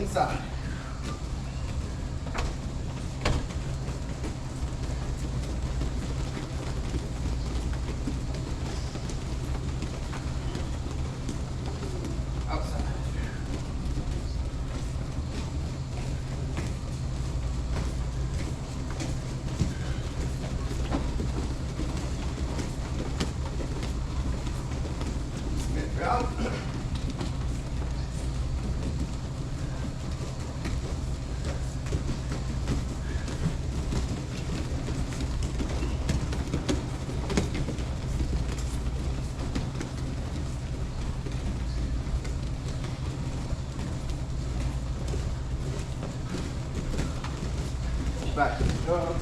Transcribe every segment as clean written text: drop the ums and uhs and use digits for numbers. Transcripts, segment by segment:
inside. Outside. Smith out. Back to the jump.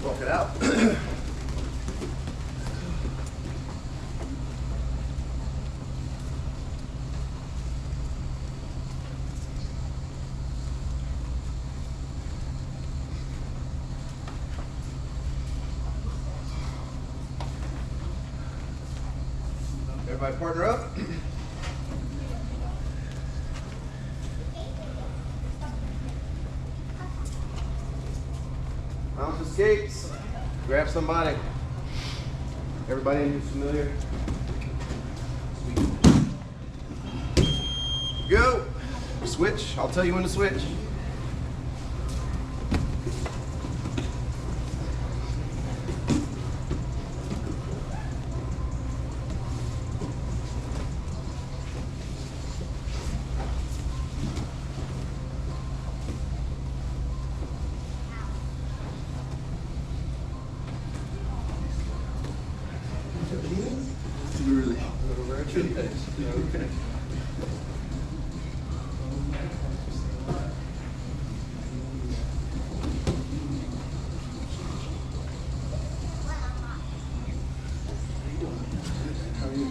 Walk it out. Everybody partner up. Mount the skates. Grab somebody. Everybody in who's familiar. Go. Switch. I'll tell you when to switch. Really? Okay. How are you?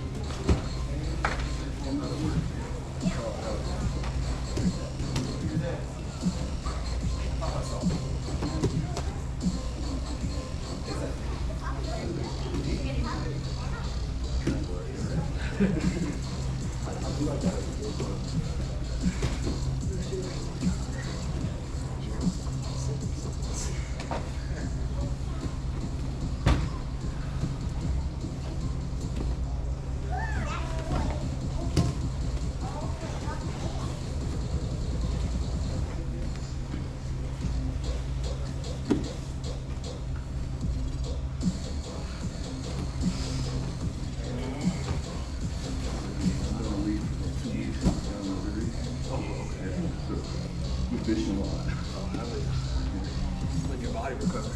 Fishing a lot. When your body recovers.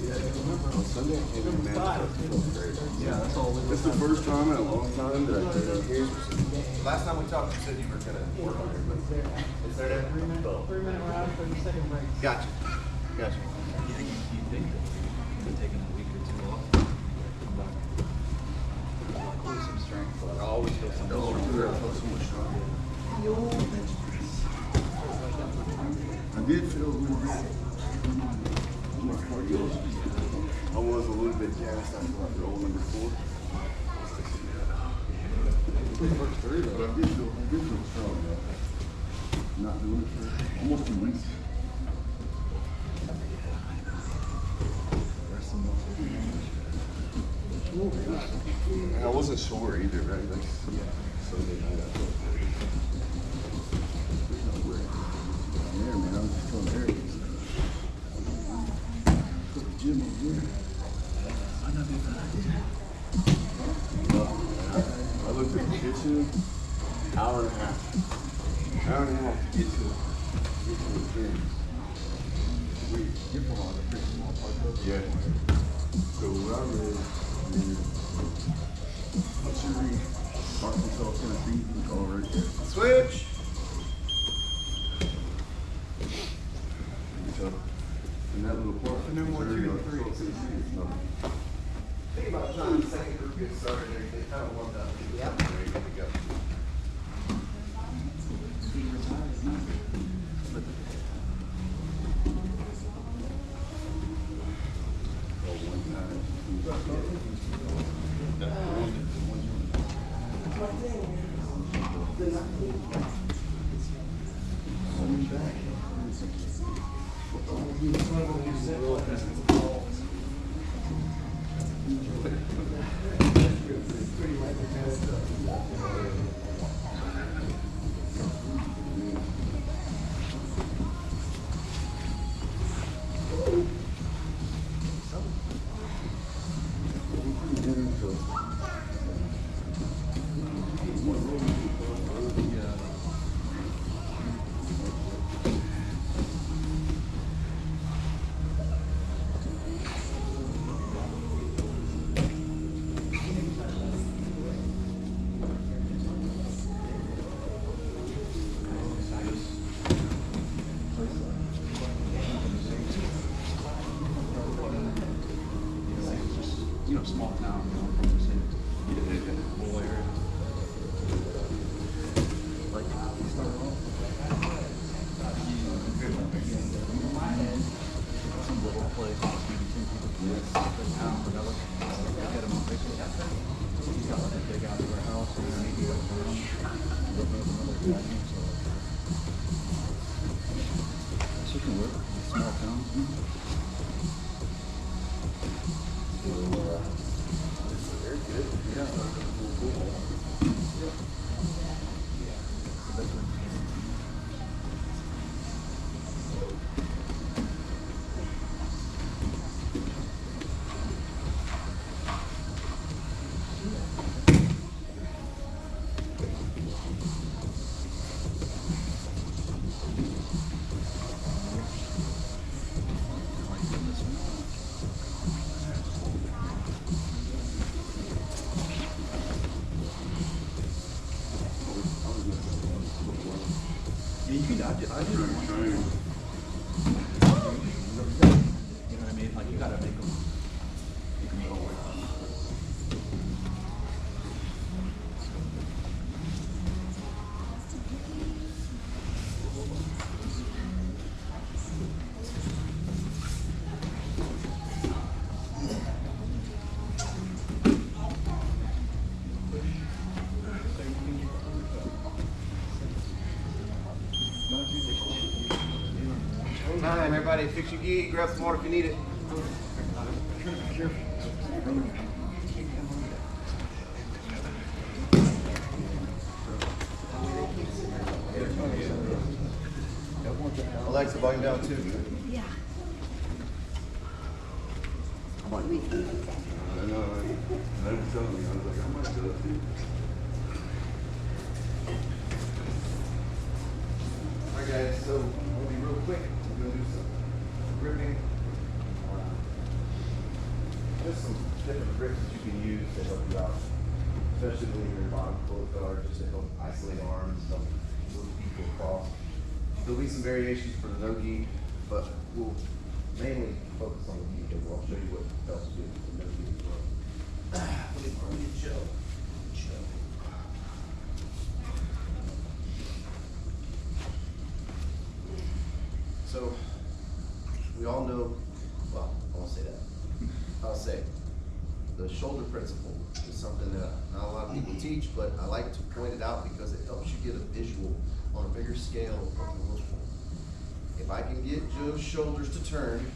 Yeah, remember on Sunday I came in, man, it felt great. Yeah, that's all. It's the first time in a long time that I did here. Last time we talked, you said you were gonna work on it, but is there that? 3-minute round for the second break. Gotcha. Gotcha. Yeah, you think that you're taking a week or two off, come back, lose some strength, but I always feel some I did feel really good. My cardio, I was a little bit gassed after like roll number 4. But I did feel strong though. Not doing it for almost 2 weeks. And I wasn't sore either, right? Like, Sunday night I felt great. Yeah, man, I was just telling Eric. Go to the gym over here. I looked at the kitchen, hour and a half. Hour and a half to get to the gym. You're from a pretty small park though. Yeah. So what I read is, what you read, Arkansas, Tennessee, it's all right there. Switch. So, in that little park, And then 1, 2, 3. Tennessee, it's nothing. time the second group gets started, they kind of warmed up. Yep. They're ready to go. You know, small town, you know, rural area. Like, you start off, some little place, maybe 10 people, the town, whatever. Get him on Facebook. He's got like a big outdoor house, and then he goes around, living with another guy, so. This can work in small towns. Yeah, you can, I did it one time. You know what I mean? Like, you gotta make them go away. Time, everybody, fix your gi, grab some water if you need it. Alexa, volume down too. Yeah. I know, I was telling me, I was like, I might do it too. Alright guys, so we'll be real quick. We're gonna do some gripping. Just some different grips that you can use to help you out, especially when you're in bottom foot guard, just to help isolate arms, help move people across. There'll be some variations for the no gi, but we'll mainly focus on the gi because I'll show you what else to do with the no gi as well. Let me find you, Joe. So, we all know, well, I won't say that. I'll say, the shoulder principle is something that not a lot of people teach, but I like to point it out because it helps you get a visual on a bigger scale of what we're looking for. If I can get Joe's shoulders to turn,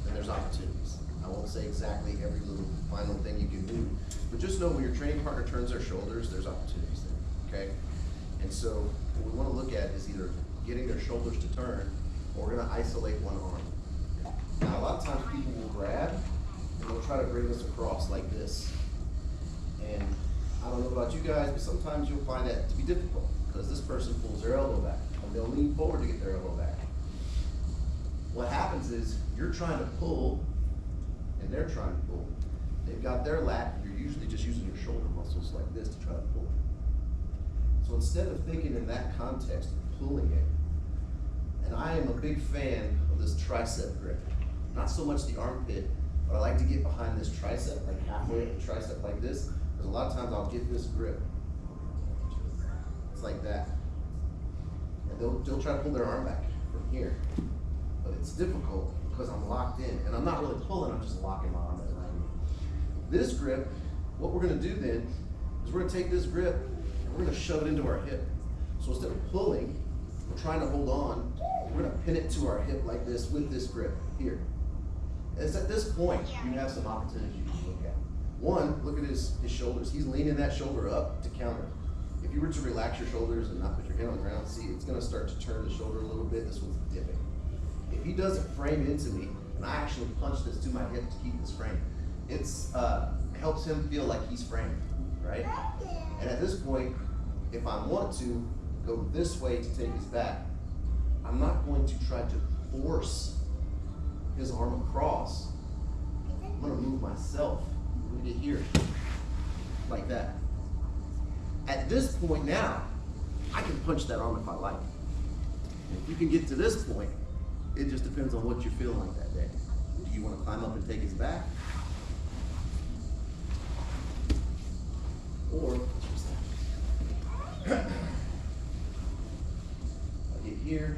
then there's opportunities. I won't say exactly every little final thing you can do, but just know when your training partner turns their shoulders, there's opportunities there, okay? And so, what we wanna look at is either getting their shoulders to turn, or we're gonna isolate one arm. Now, a lot of times people will grab, and they'll try to bring this across like this. And I don't know about you guys, but sometimes you'll find that to be difficult, because this person pulls their elbow back, and they'll lean forward to get their elbow back. What happens is, you're trying to pull, and they're trying to pull. They've got their lat, you're usually just using your shoulder muscles like this to try to pull. So instead of thinking in that context of pulling it, and I am a big fan of this tricep grip. Not so much the armpit, but I like to get behind this tricep, like halfway up the tricep like this, because a lot of times I'll get this grip. It's like that. And they'll try to pull their arm back from here, but it's difficult because I'm locked in, and I'm not really pulling, I'm just locking my arm at 90. This grip, what we're gonna do then, is we're gonna take this grip, and we're gonna shove it into our hip. So instead of pulling, we're trying to hold on, we're gonna pin it to our hip like this with this grip here. And it's at this point, you have some opportunities you can look at. One, look at his shoulders. He's leaning that shoulder up to counter. If you were to relax your shoulders and not put your hand on the ground, see, it's gonna start to turn the shoulder a little bit. This one's dipping. If he doesn't frame into me, and I actually punch this to my hip to keep this frame, it's helps him feel like he's framed, right? And at this point, if I want to go this way to take his back, I'm not going to try to force his arm across. I'm gonna move myself. I'm gonna get here, like that. At this point now, I can punch that arm if I like. If you can get to this point, it just depends on what you're feeling like that day. Do you want to climb up and take his back? Or, I get here,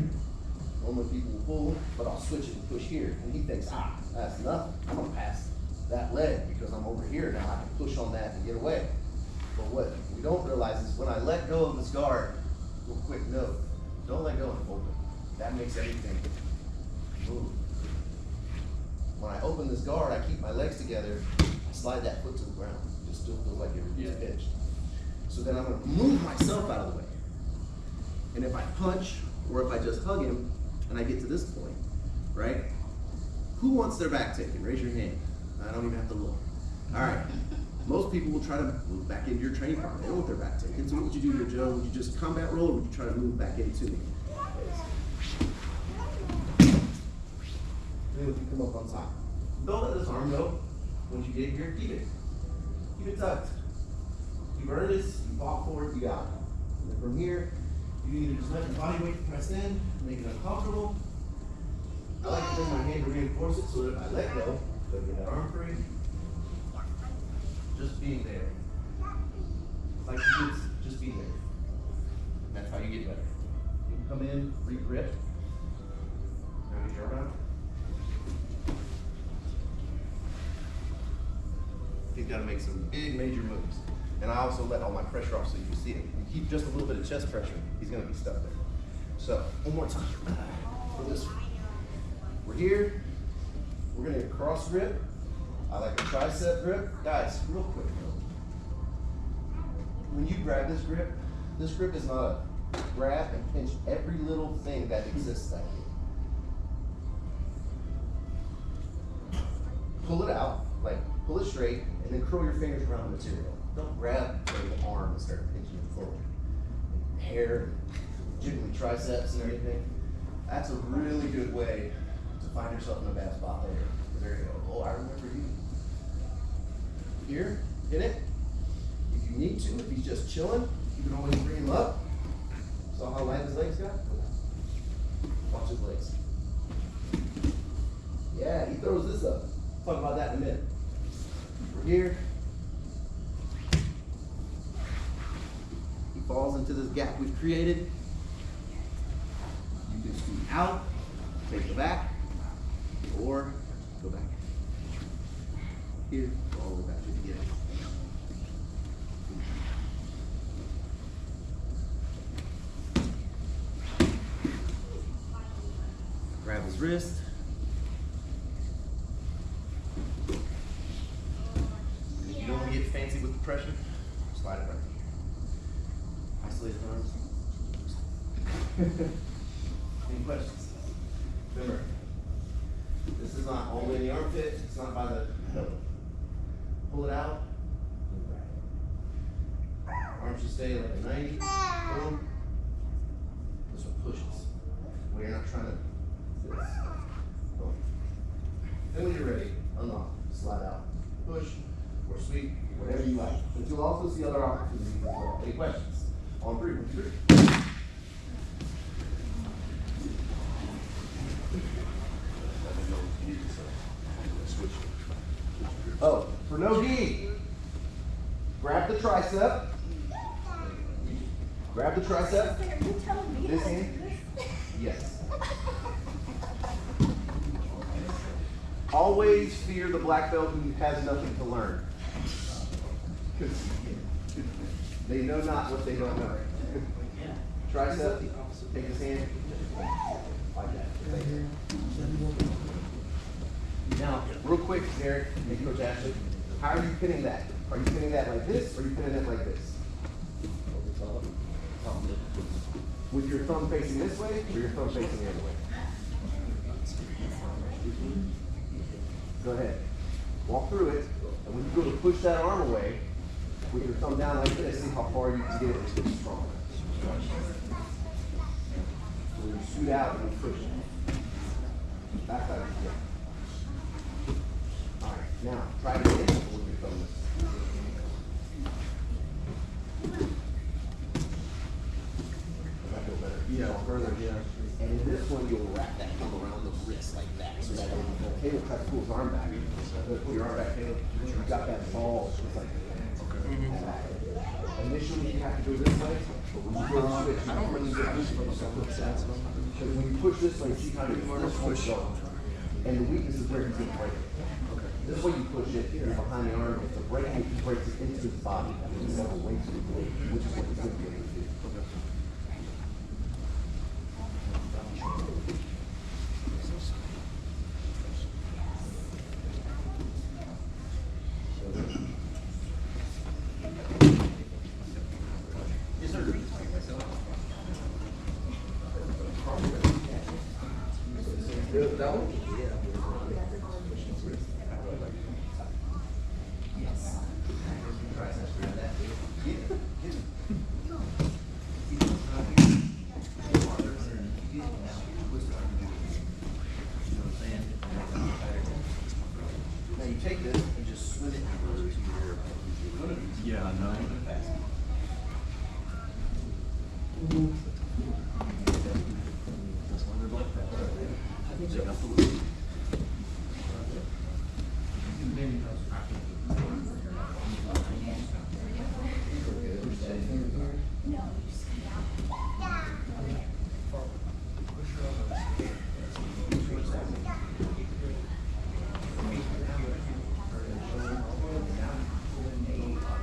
normally people will pull, but I'll switch it and push here. And he thinks, that's nothing. I'm gonna pass that leg because I'm over here now. I can push on that and get away. But what we don't realize is when I let go of this guard, real quick note, don't let go and open. That makes everything move. When I open this guard, I keep my legs together, I slide that foot to the ground. It just still feels like it's pitched. So then I'm gonna move myself out of the way. And if I punch, or if I just hug him, and I get to this point, right? Who wants their back taken? Raise your hand. I don't even have to look. All right. Most people will try to move back into your training partner. They don't want their back taken. So what would you do here, Joe? Would you just combat roll, or would you try to move back into me? Then if you come up on top, don't let this arm go. Once you get here, keep it. Keep it tucked. You've earned this, you fought for it, you got it. And then from here, you either just let your body weight press in, make it uncomfortable. I like to bring my hand to reinforce it so that if I let go, so I get that arm free. Just being there. Like you just be there. And that's how you get better. You can come in, re-grip. Now get your arm out. He's got to make some big major moves. And I also let all my pressure off so you can see it. You keep just a little bit of chest pressure, he's going to be stuck there. So, one more time. For this one. We're here. We're going to get cross grip. I like a tricep grip. Guys, real quick. When you grab this grip is not a grab and pinch every little thing that exists out here. Pull it out, like pull it straight, and then curl your fingers around the material. Don't grab the arm and start pinching it forward. Hair, jiggly triceps and everything. That's a really good way to find yourself in a bad spot later. There you go. Oh, I remember you. Here, hit it. If you need to, if he's just chilling, you can always bring him up. Saw how light his legs got? Watch his legs. Yeah, he throws this up. Talk about that in a minute. We're here. He falls into this gap we've created. You can scoot out, take the back, or go back. Here, all the way back to the beginning. Grab his wrist. And if you don't want to get fancy with the pressure, slide it right here. Isolate his arms. Any questions? Remember, this is not all the way in the armpit, it's not by the belly. Pull it out. Arms should stay like a 90. Boom. This one pushes. Where you're not trying to this. Boom. Then when you're ready, unlock, slide out, push, or sweep, whatever you like. But you'll also see other opportunities as well. Any questions? On three, 1, 2, 3. Let me know if you need to switch. Oh, for no gi, grab the tricep. Grab the tricep. Are you telling me This how to hand? do this? Yes. Always fear the black belt who has nothing to learn. 'Cause they know not what they don't know. Tricep, take his hand. Like that. Thank you. Now, real quick, Derek and Coach Ashley, how are you pinning that? Are you pinning that like this, or are you pinning it like this? With your thumb facing this way, or your thumb facing the other way? Go ahead. Walk through it, and when you go to push that arm away, with your thumb down like this, see how far you can get it to get strong. So you shoot out and push it. Back side. All right, now try it again with your thumb. Does that feel better? Yeah, further, yeah. And in this one, you'll wrap that thumb around the wrist like that. So that when Caleb tries to pull his arm back, pull your arm back, Caleb, you got that ball, it's like back. Initially, you have to go this way, but when you go to switch, I don't really get used to it. Because when you push this way, see how you push go. And the weakness is where he's going to break it. This way you push it, you're behind the arm, it's a break, and he breaks it into his body. He's never weights it, which is what he's going to be able to do. Now you take this and just swing it to your Yeah, I know.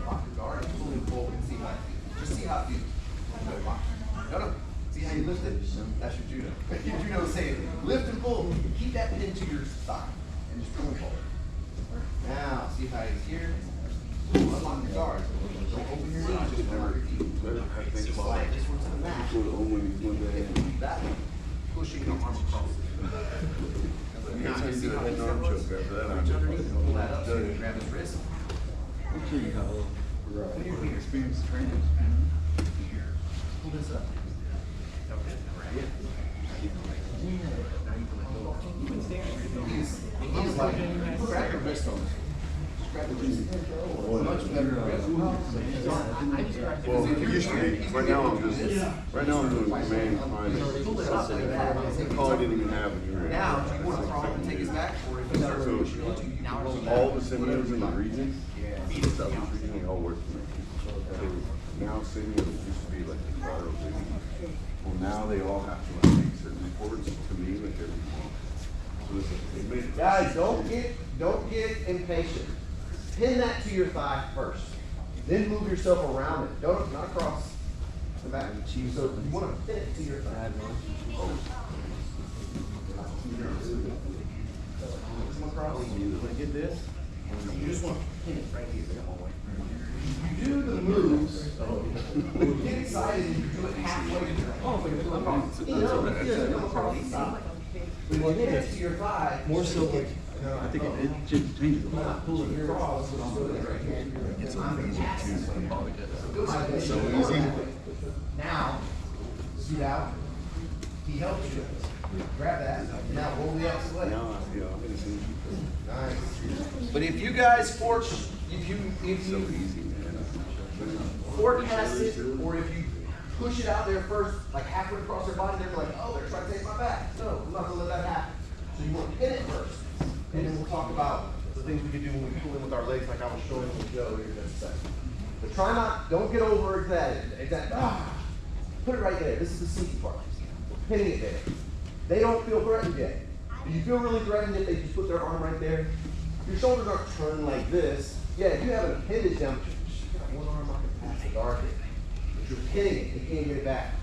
lock your guard and pull it forward and see how it feels. Just see how it feels. No. See how you lift it? That's your judo. Your judo is saying, lift and pull. Keep that pin to your thigh and just pull it forward. Now, see how he's here? Unlock your guard. Don't open your knees, just unlock your feet. Just slide this one to the mat. That one, pushing the arm across. Now, you see how he's reach underneath, pull that up, so you can grab his wrist. I'm sure you got a little experience training. Pull this up. He's like, grab your wrist on this. Grab the wrist. Much better grip. Well, it used to be, right now I'm doing command I probably didn't even have it. Now, do you want to throw him and take his back, or if you start So, pushing into you, now roll back. all the simulators in the region, stuff is region, they all work for me. So now simulators used to be like the prior region. Well, now they all have to like make certain reports to me like every month. So this is, it made. Guys, don't get impatient. Pin that to your thigh first. Then move yourself around it. Not across the back. So you want to pin it to your thigh. Come across. Get this. You just want to pin it right here. You do the moves. Get excited and you do it halfway. Come across the side. When you hit it to your thigh, More so like, I think it just changes a lot. pull it across. It's So easy. Now, see out. He helps you. Grab that. Now roll the opposite way. Now I feel, I'm gonna see. Nice. But if you guys if you Easy, man. forecast it, or if you push it out there first, like halfway across their body, they're like, oh, they're trying to take my back. No, I'm not gonna let that happen. So you want to pin it first, and then we'll talk about the things we can do when we pull in with our legs, like I was showing with Joe here just a second. But try not, don't get over that. Put it right there. This is the sneaky part. We're pinning it there. They don't feel threatened yet. Do you feel really threatened if they just put their arm right there? Your shoulders aren't turned like this. Yeah, if you have an appendage down, you got one arm up and pass the guard. But you're pinning it, they can't get it back.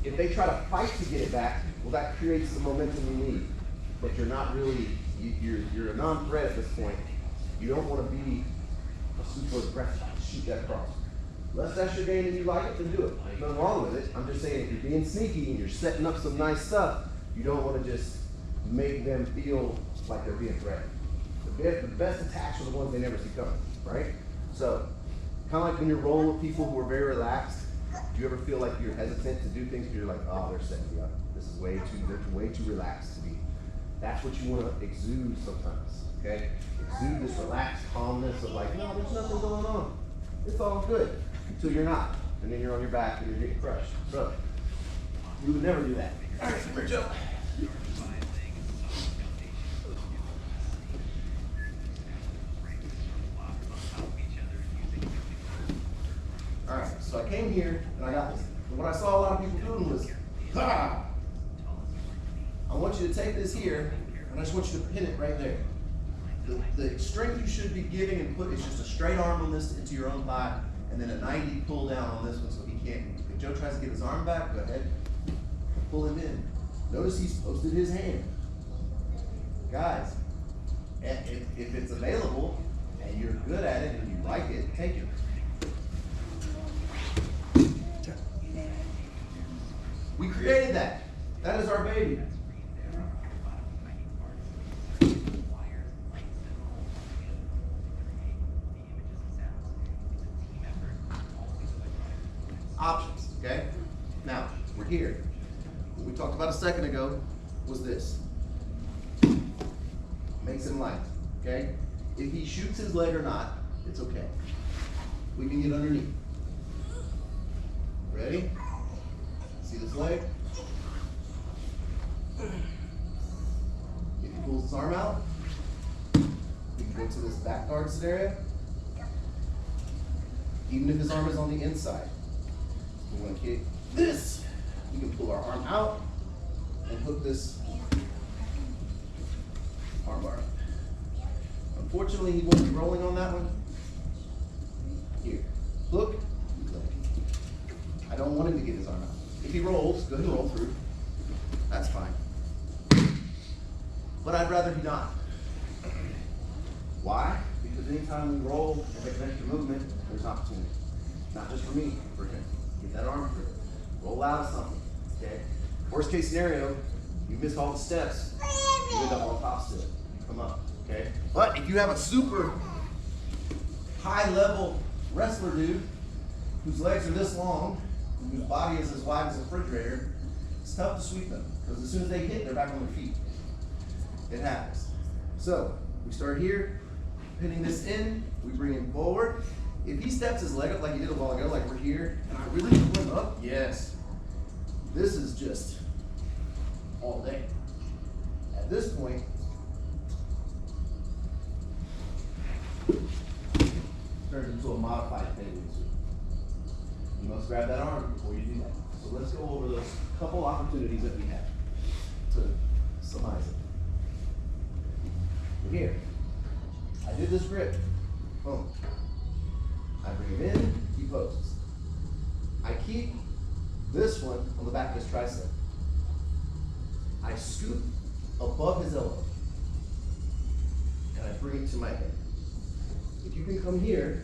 If they try to fight to get it back, well, that creates the momentum you need. But you're not really, you're a non-threat at this point. You don't want to be a super aggressive, shoot that across. Unless that's your game and you like it, then do it. There's nothing wrong with it. I'm just saying, if you're being sneaky and you're setting up some nice stuff, you don't want to just make them feel like they're being threatened. The best attacks are the ones they never see coming, right? So, kind of like when you're rolling with people who are very relaxed, do you ever feel like you're hesitant to do things because you're like, oh, they're setting me up. They're way too relaxed to be. That's what you want to exude sometimes, okay? Exude this relaxed calmness of like, no, there's nothing going on. It's all good. Until you're not. And then you're on your back and you're getting crushed. So, you would never do that. All right, come here, Joe. All right, so I came here and I got this. And what I saw a lot of people doing was, ha! I want you to take this here, and I just want you to pin it right there. The strength you should be giving and put is just a straight arm on this into your own thigh, and then a 90 pull down on this one so he can't. If Joe tries to get his arm back, go ahead, pull him in. Notice he's posted his hand. Guys, if it's available and you're good at it and you like it, take it. We created that. That is our baby. Options, okay? Now, we're here. What we talked about a second ago was this. Makes him light, okay? If he shoots his leg or not, it's okay. We can get underneath. Ready? See this leg? If he pulls his arm out, we can go to this back guard scenario. Even if his arm is on the inside. We want to kick this. We can pull our arm out and hook this arm bar. Unfortunately, he won't be rolling on that one. Here, hook, leg. I don't want him to get his arm out. If he rolls, go ahead and roll through. That's fine. But I'd rather he not. Why? Because anytime we roll and make an extra movement, there's opportunity. Not just for me, for him. Get that arm through. Roll out of something, okay? Worst case scenario, you miss all the steps, you end up on top still. You come up, okay? But if you have a super high level wrestler dude whose legs are this long, and whose body is as wide as a refrigerator, it's tough to sweep them. Because as soon as they hit, they're back on their feet. It happens. So, we start here, pinning this in, we bring him forward. If he steps his leg up like he did a while ago, like we're here, and I really pull him up, yes. This is just all day. At this point, turns into a modified pinning suit. You must grab that arm before you do that. So let's go over those couple opportunities that we have to surmise it. Here, I did this grip. Boom. I bring him in, he poses. I keep this one on the back of his tricep. I scoop above his elbow. And I bring it to my head. If you can come here,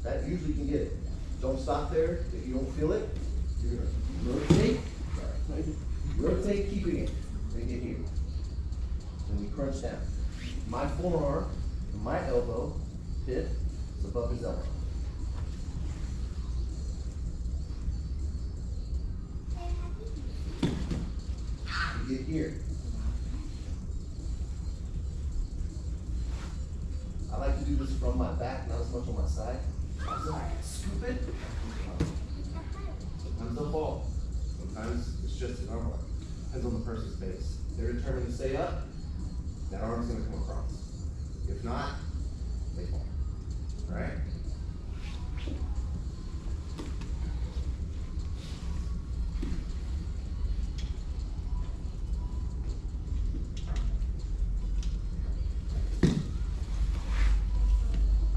that usually can get it. Don't stop there. If you don't feel it, you're gonna rotate, keeping it, and get here. And we crunch down. My forearm and my elbow pit is above his elbow. We get here. I like to do this from my back, not as much on my side. So I can scoop it. Sometimes they'll fall. Sometimes it's just an arm bar. Depends on the person's base. If they're determined to stay up, that arm's gonna come across. If not, they fall. All right?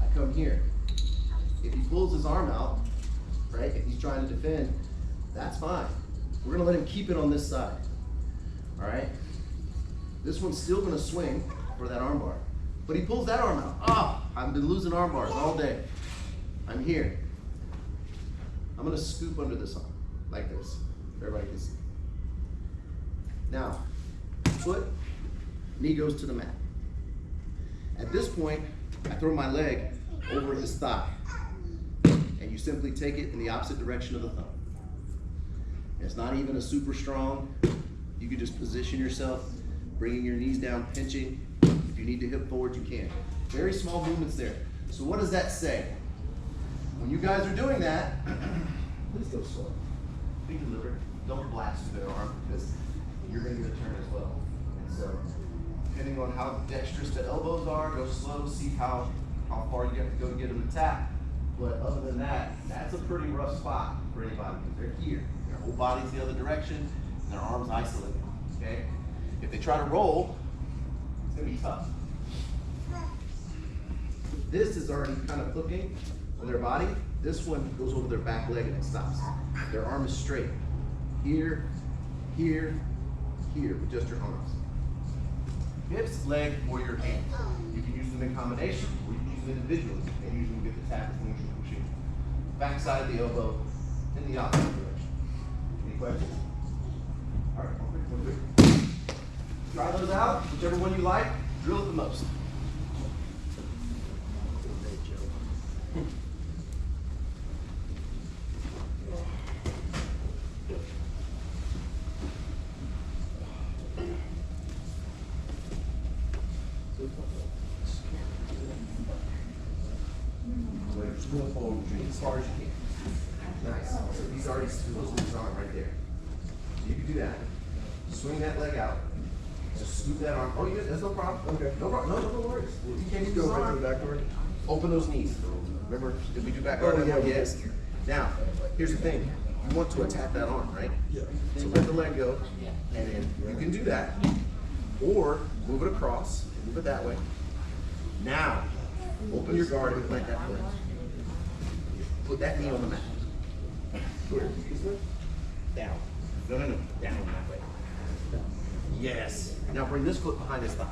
I come here. If he pulls his arm out, right, if he's trying to defend, that's fine. We're gonna let him keep it on this side. All right? This one's still gonna swing for that arm bar. But he pulls that arm out. Ah, I've been losing arm bars all day. I'm here. I'm gonna scoop under this arm, like this. Everybody can see. Now, foot, knee goes to the mat. At this point, I throw my leg over his thigh. And you simply take it in the opposite direction of the thumb. It's not even a super strong. You can just position yourself, bringing your knees down, pinching. If you need to hip forward, you can. Very small movements there. So what does that say? When you guys are doing that, please go slow. Be deliberate. Don't blast through their arm because you're going to get a turn as well. And so, depending on how dexterous the elbows are, go slow, see how far you have to go to get them to tap. But other than that, that's a pretty rough spot for anybody because they're here. Their whole body's the other direction, and their arms isolated. Okay? If they try to roll, it's gonna be tough. This is already kind of hooking on their body. This one goes over their back leg and it stops. Their arm is straight. Here, here, here, with just your arms. Hips, leg, or your hand. You can use them in combination, or you can use them individually, and usually get the tap as long as you're pushing. Back side of the elbow in the opposite direction. Any questions? All right, one quick. Try those out, whichever one you like, drill it the most. As far as you can. Nice. So he's already supposed to his arm right there. So you can do that. Swing that leg out. Just scoop that arm. Oh, yeah, that's no problem. Okay. No problem. No worries. You can't use Go his right to arm. the back door. Open those knees. Remember, did we do back door? yeah. Yes. Now, here's the thing. You want to attack that arm, right? Yeah. So let the leg go, and then you can do that. Or move it across, move it that way. Now, open your guard and plant that foot. Put that knee on the mat. Where? This way? Down. No. Down that way. Yes. Now bring this foot behind his thigh.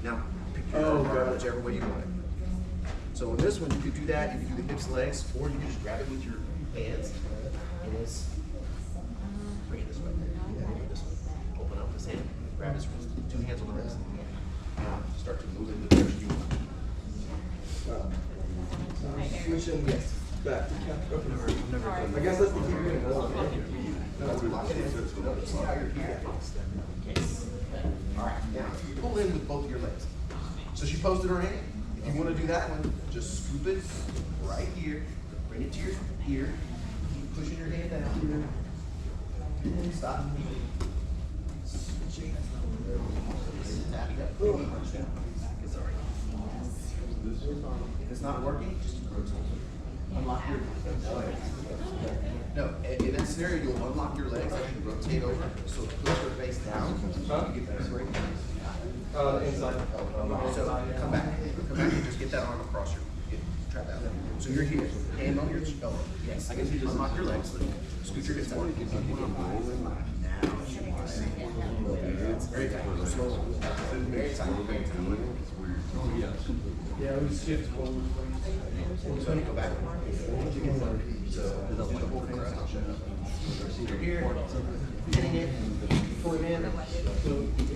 Now, pick your arm out whichever way you want it. So in this one, you could do that, you could do the hips, legs, or you can just grab it with your hands. And it's, bring it this way. Bring it this way. Open up his hand, grab his wrist, 2 hands on the wrist. Now, start to move in the direction you want. Switching back. I guess that's the key thing. See how you're here. All right, now pull in with both of your legs. So she posted her hand. If you want to do that one, just scoop it right here. Bring it to your ear. Keep pushing your hand down. And stop. Switching. Tap it up. Punch down. It's all right. If it's not working, just rotate. Unlock your no. In that scenario, you'll unlock your legs and you rotate over. So push your face down. You get that straight. Inside. So come back and just get that arm across your trap out. So you're here, hand on your elbow. Yes. I guess you just unlock your legs. Scoot your hips forward. Now, it's very tight. Slow. Very tight. Very tight. Yeah, it was shift forward. So you go back. So you're here, hitting it, pull it in,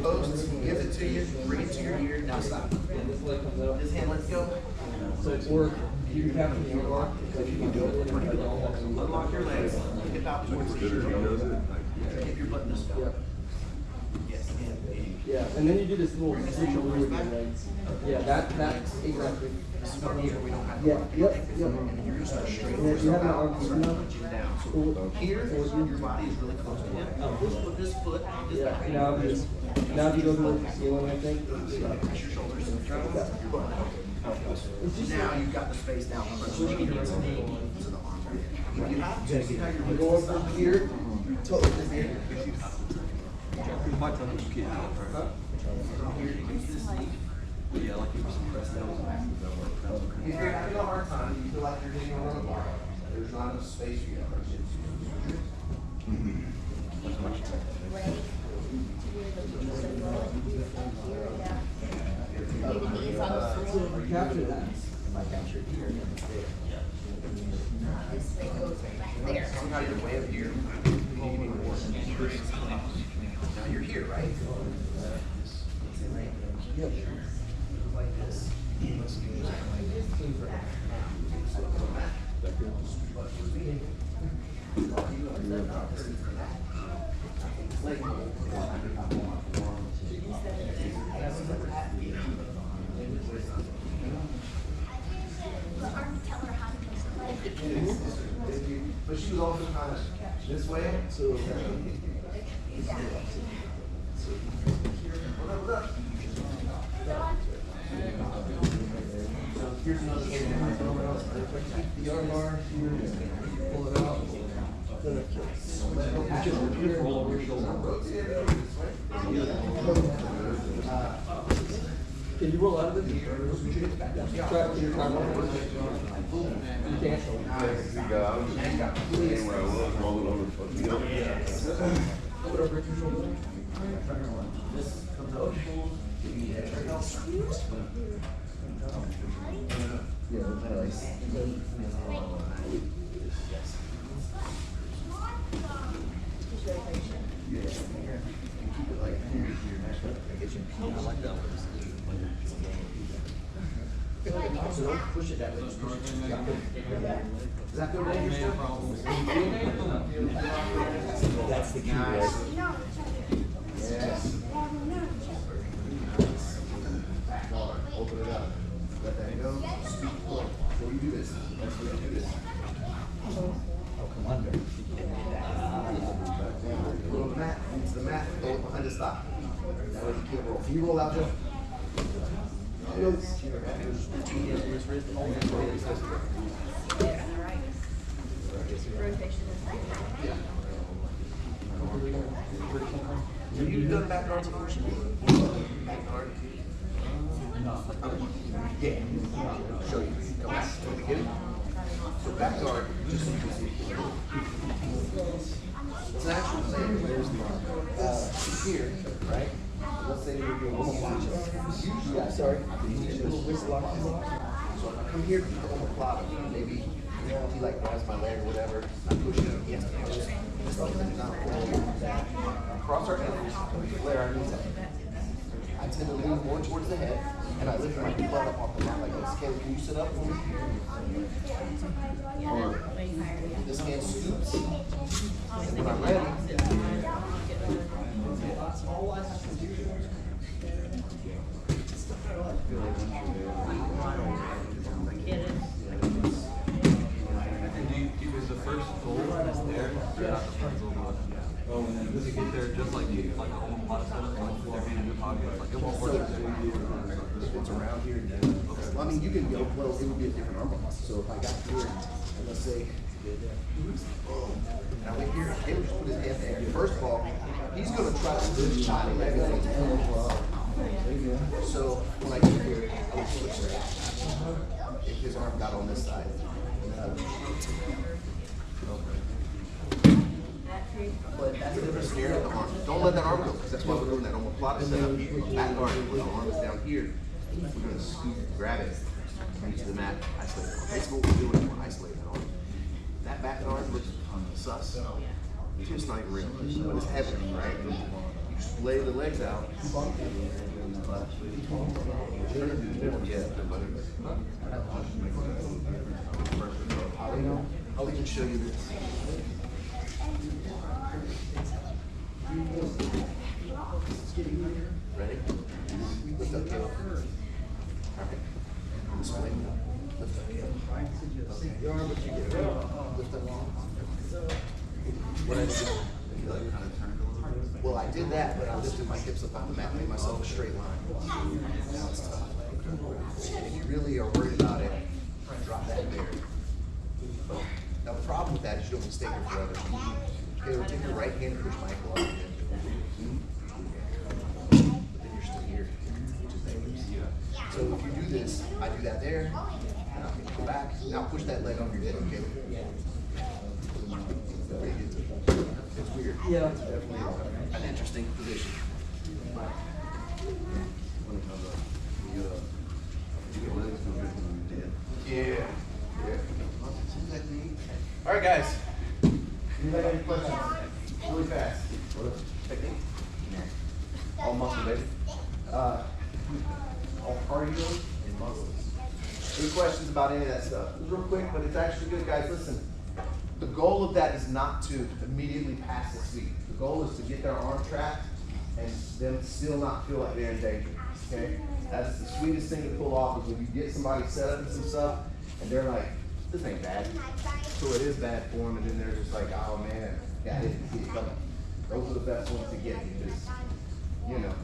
post, gives it to you, bring it to your ear, now stop. This hand lets go. Or you have to unlock. If you can do it, unlock your legs, hip out towards the ear. Hip your butt this way. Yes, and Yeah, and then you do this little switch over with your legs. Yeah, that's exactly. Yeah, yep. And then you're gonna start straight. And then you have an arm now. Down. Here, your body is really close to it. This foot, Yeah, now if you go to the ceiling, I think. press your shoulders, your butt. Now you've got the space down front, so you can get to the arm. You have to see how you're Go over here, totally just here. Yeah, like you were saying. If you're having a hard time, you feel like you're getting on a bar, there's not enough space for you to press Capture that. Somehow you're way up here. Now you're here, right? Like this. But she was also kind of this way, so. Here's another thing. The arm bar here, pull it out. Just roll over your shoulder. Can you roll out of it? Try to your time. You can't. Yeah, I was saying where I was rolling over the fucking hill. Whatever it's your shoulder. This comes out. So don't push it that way. Does that go down your step? That's the key, right? Yes. Back on, open it up. Let that go. Speak forward. Before you do this, that's where you do this. Oh, come under. Go to the mat, into the mat, go behind the stop. That way you can't roll. Can you roll out, Joe? Have you done back guards before? Back guard? Yeah. I'll show you. Go back to the beginning. So back guard, just so you can see. It's actually here, right? Let's say you're doing omoplata. Yeah, sorry. A little wrist lock. So if I come here to the omoplata, maybe he like grabs my leg or whatever, I push it against him. Just like that. Cross our ankles, flare our knees up. I tend to lean more towards the head, and I lift my butt up off the mat like this. Can you sit up for me? This hand scoops. And when I'm ready, Is the first goal is there? Oh, and then you get there just like a omoplata setup, like with your hand in your pocket, like it won't work. it's around here. Well, I mean, you can go, well, it would be a different arm bar. So if I got here, and let's say, now we here, he would just put his hand there. First of all, he's gonna try to do his body like this. So when I get here, I would switch that. If his arm got on this side. But that's a different snare of the arm. Don't let that arm go, because that's why we're doing that omoplata setup. Back guard, the arm is down here. We're gonna scoop, grab it, reach to the mat, isolate the arm. Basically what we're doing is we're isolating that arm. That back arm looks sus. It's just not even real, but it's heavy, right? You just lay the legs out. Oh, we can show you this. Ready? Lift up, Caleb. Alright. This way. Lift up, Caleb. Okay. Your arm, but you get it. Lift up. What I did, You like kind of turned a little bit. well, I did that, but I lifted my hips up off the mat, made myself a straight line. Now it's tough. And if you really are worried about it, drop that there. Now the problem with that is you don't want to stay here forever. Okay, take your right hand and push my ankle up again. But then you're still here, which is dangerous. So if you do this, I do that there, and I'll go back. Now push that leg on your hip, okay? It's weird. Yeah. It's definitely an interesting position. Your legs don't get when you're dead. Yeah. All right, guys. Anybody have any questions? Really fast. Technique? All muscle, baby. All cardio and muscles. Any questions about any of that stuff? It's real quick, but it's actually good, guys. Listen, the goal of that is not to immediately pass the sweep. The goal is to get their arm trapped and them still not feel like they're in danger. Okay? That's the sweetest thing to pull off is when you get somebody set up and some stuff, and they're like, this ain't bad. So it is bad for them, and then they're just like, oh man, yeah, I didn't see it coming. Those are the best ones to get because, you know,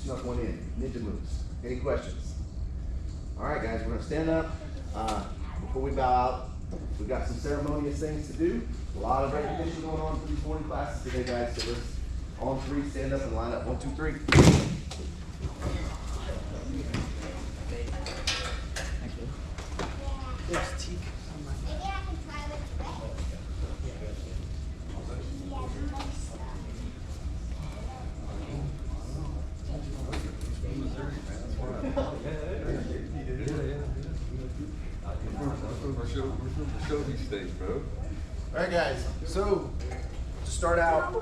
snuck one in. Ninja moves. Any questions? All right, guys, we're gonna stand up. Before we bow out, we've got some ceremonious things to do. A lot of recognition going on for these morning classes today, guys. So let's, on three, stand up and line up. 1, 2, 3. There's Teak. Show these things, bro. All right, guys. So to start out,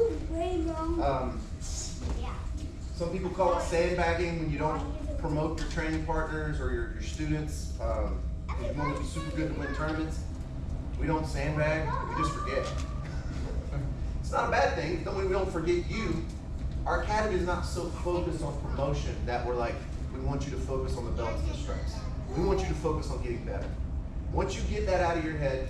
some people call it sandbagging when you don't promote your training partners or your students. You want to be super good to win tournaments. We don't sandbag. We just forget. It's not a bad thing. Don't mean we don't forget you. Our academy is not so focused on promotion that we're like, we want you to focus on the belts and the stripes. We want you to focus on getting better. Once you get that out of your head,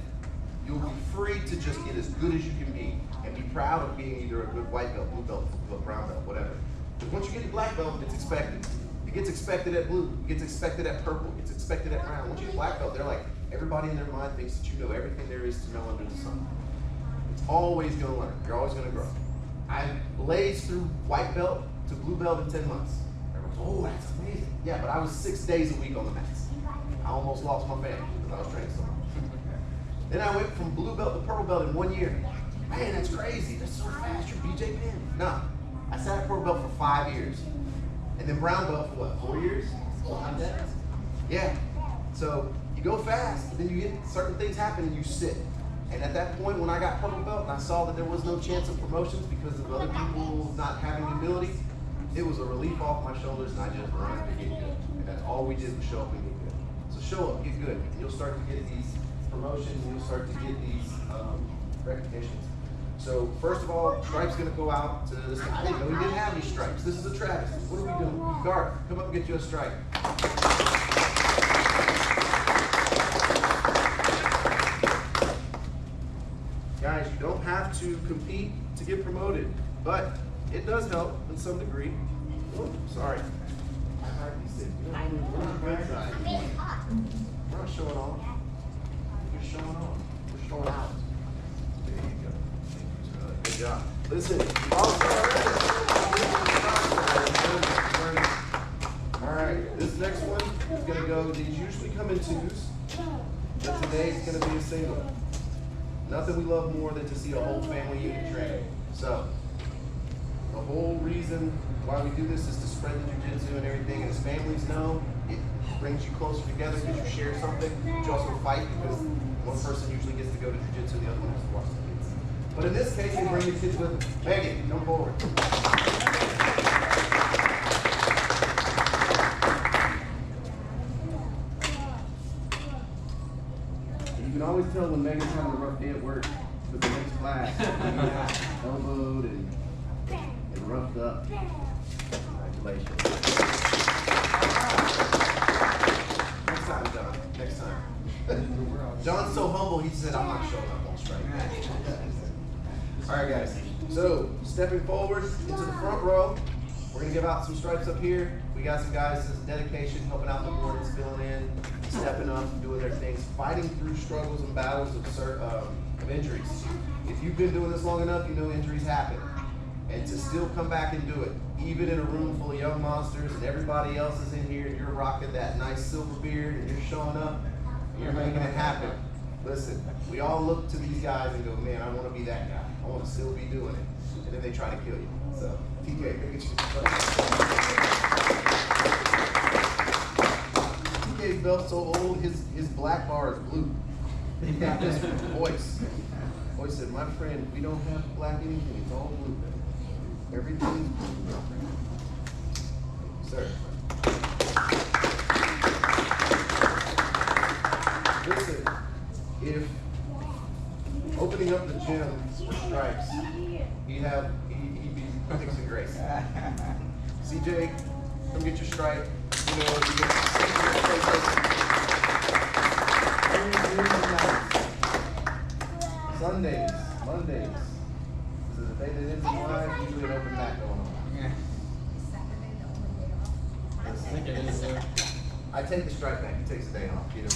you'll be free to just get as good as you can be and be proud of being either a good white belt, blue belt, brown belt, whatever. Because once you get your black belt, it's expected. It gets expected at blue, it gets expected at purple, it gets expected at brown. Once you get black belt, they're like, everybody in their mind thinks that you know everything there is to know under the sun. It's always gonna learn, you're always gonna grow. I blazed through white belt to blue belt in 10 months. Everyone's, oh, that's amazing. Yeah, but I was 6 days a week on the mats. I almost lost my family because I was training so much. Then I went from blue belt to purple belt in 1 year. Man, that's crazy. That's so fast. You're BJ Penn. No, I sat at purple belt for 5 years. And then brown belt for what, 4 years? Sometimes that. Yeah. So you go fast, but then you get certain things happen and you sit. And at that point, when I got purple belt and I saw that there was no chance of promotions because of other people not having the ability, it was a relief off my shoulders and I just learned to get good. And that's all we did was show up and get good. So show up, get good. And you'll start to get these promotions and you'll start to get these recognitions. So first of all, Stripe's gonna go out to this guy. I didn't know he didn't have any stripes. This is a Travis. What are we doing? Garth, come up and get you a stripe. Guys, you don't have to compete to get promoted, but it does help in some degree. Oh, sorry. We're not showing off. We're showing off. We're showing out. There you go. Good job. Listen, all right, this next one is going to go, these usually come in twos, but today it's going to be a single. Nothing we love more than to see a whole family unit training. So, the whole reason why we do this is to spread the jiu-jitsu and everything, and as families know, it brings you closer together because you share something, but you also fight because one person usually gets to go to jiu-jitsu, the other one has to watch the kids. But in this case, they bring the kids with them. Megan, come forward. You can always tell when Megan's having a rough day at work with the next class. Elbowed and roughed up. All right, come Congratulations. Next time, John. Next time. John's so humble, he said, I'm not showing up on strike. All right, guys. So, stepping forward into the front row, we're going to give out some stripes up here. We got some guys as dedication, helping out the boards, filling in, stepping up, doing their things, fighting through struggles and battles of injuries. If you've been doing this long enough, you know injuries happen. And to still come back and do it, even in a room full of young monsters and everybody else is in here and you're rocking that nice silver beard and you're showing up, and you're making it happen. Listen, we all look to these guys and go, man, I want to be that guy. I want to still be doing it. And then they try to kill you. So, TK, go get you some TK's belt so old, his black bar is blue. He got this from voice. Voice said, my friend, we don't have black anything, it's all blue. Everything's blue. Sir. Listen, if opening up the gym for stripes, he'd be fixing grace. CJ, come get your stripe. You know, you get Sundays, Mondays. This is the day that ends in live, usually an open mat going on. I take the stripe back, he takes the day off. You know?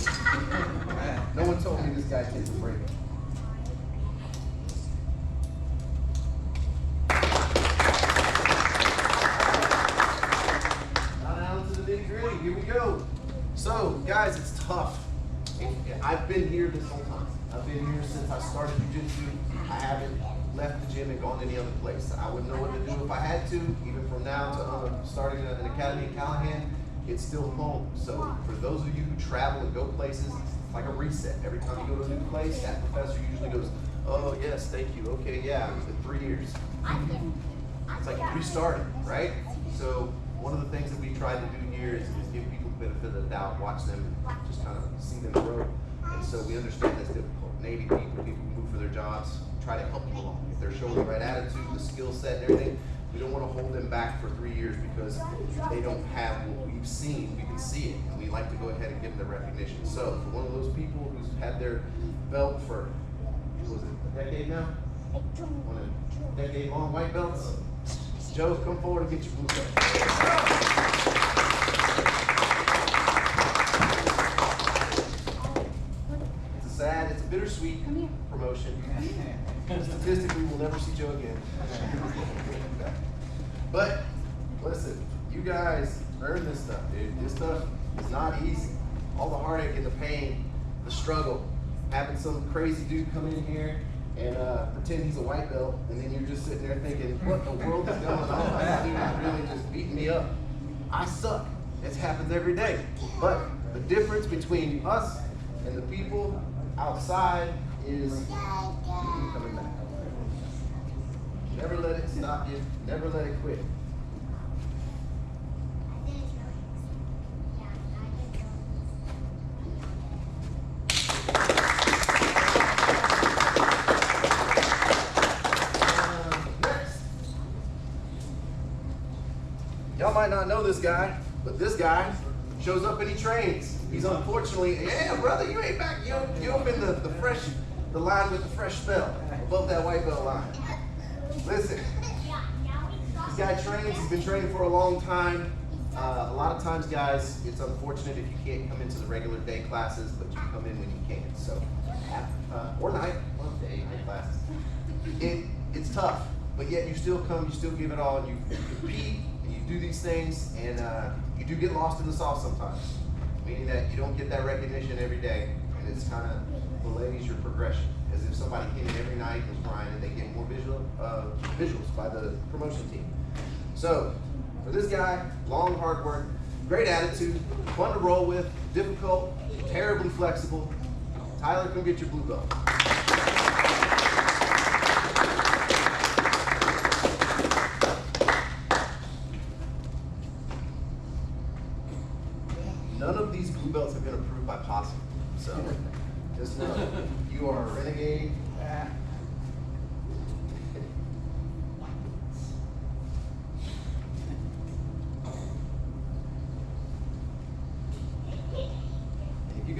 No one told me this guy takes a break. Now down to the nitty gritty, here we go. So, guys, it's tough. I've been here this whole time. I've been here since I started jiu-jitsu. I haven't left the gym and gone any other place. I wouldn't know what to do if I had to, even from now to starting an academy in Callahan. It's still home. So for those of you who travel and go places, it's like a reset. Every time you go to a new place, that professor usually goes, oh yes, thank you. Okay, yeah, it's been 3 years. It's like restarting, right? So one of the things that we try to do here is give people the benefit of the doubt, watch them, just kind of see them grow. And so we understand that's difficult. Navy people who move for their jobs, try to help them along. If they're showing the right attitude, the skill set and everything, we don't want to hold them back for 3 years because they don't have what we've seen. We can see it, and we like to go ahead and give them the recognition. So for one of those people who's had their belt for, was it a decade now? One of the decade-long white belts? Joe, come forward and get your blue belt. It's a bittersweet promotion. Statistically, we'll never see Joe again. But listen, you guys earn this stuff, dude. This stuff is not easy. All the heartache and the pain, the struggle, having some crazy dude come in here and pretend he's a white belt, and then you're just sitting there thinking, what the world is going on? This dude is really just beating me up. I suck. It happens every day. But the difference between us and the people outside is coming back. Never let it stop you. Never let it quit. Next. Y'all might not know this guy, but this guy shows up and he trains. He's unfortunately, yeah, brother, you ain't back. You up in the line with the fresh spell above that white belt line. Listen, this guy trains. He's been training for a long time. A lot of times, guys, it's unfortunate if you can't come into the regular day classes, but you come in when you can. So, or night, well, day, night classes. It's tough, but yet you still come, you still give it all, and you compete, and you do these things, and you do get lost in the sauce sometimes. Meaning that you don't get that recognition every day, and it's kind of delays your progression. As if somebody came in every night and was crying, and they get more visuals by the promotion team. So, for this guy, long, hard work, great attitude, fun to roll with, difficult, terribly flexible. Tyler, come get your blue belt. None of these blue belts have been approved by Posse, so just know you are a renegade.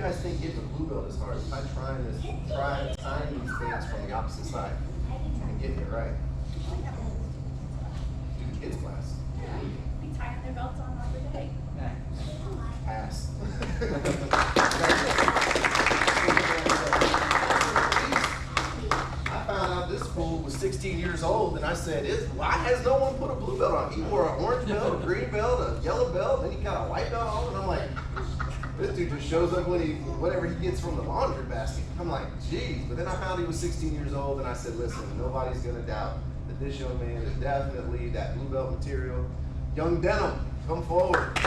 guys think getting a blue belt is hard, try tying these things from the opposite side and getting it right. Do the kids class. Be tying their belts on every day. Pass. I found out this fool was 16 years old, and I said, why has no one put a blue belt on? He wore an orange belt, a green belt, a yellow belt, then he got a white belt on, and I'm like, this dude just shows up whatever he gets from the laundry basket. I'm like, geez. But then I found he was 16 years old, and I said, listen, nobody's gonna doubt that this young man is definitely that blue belt material. Young Denham, come forward.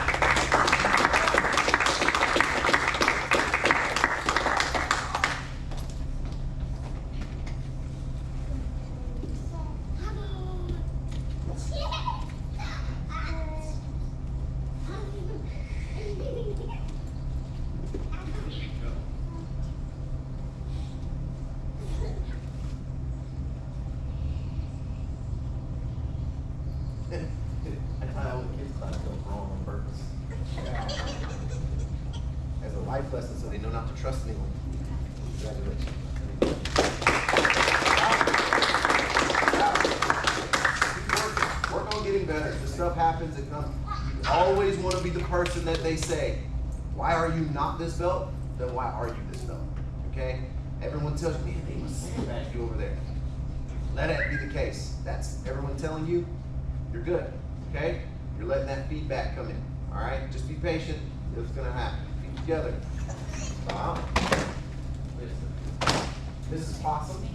I find out when kids class goes wrong on purpose. As a life lesson, so they know not to trust anyone. Congratulations. Work on getting better. This stuff happens. It comes. You always want to be the person that they say, why are you not this belt? Then why are you this belt? Okay? Everyone tells you, man, they must sandbag you over there. Let it be the case. That's everyone telling you, you're good. Okay? You're letting that feedback come in. All right? Just be patient. It's going to happen. Keep together. Wow. Mrs. Possum.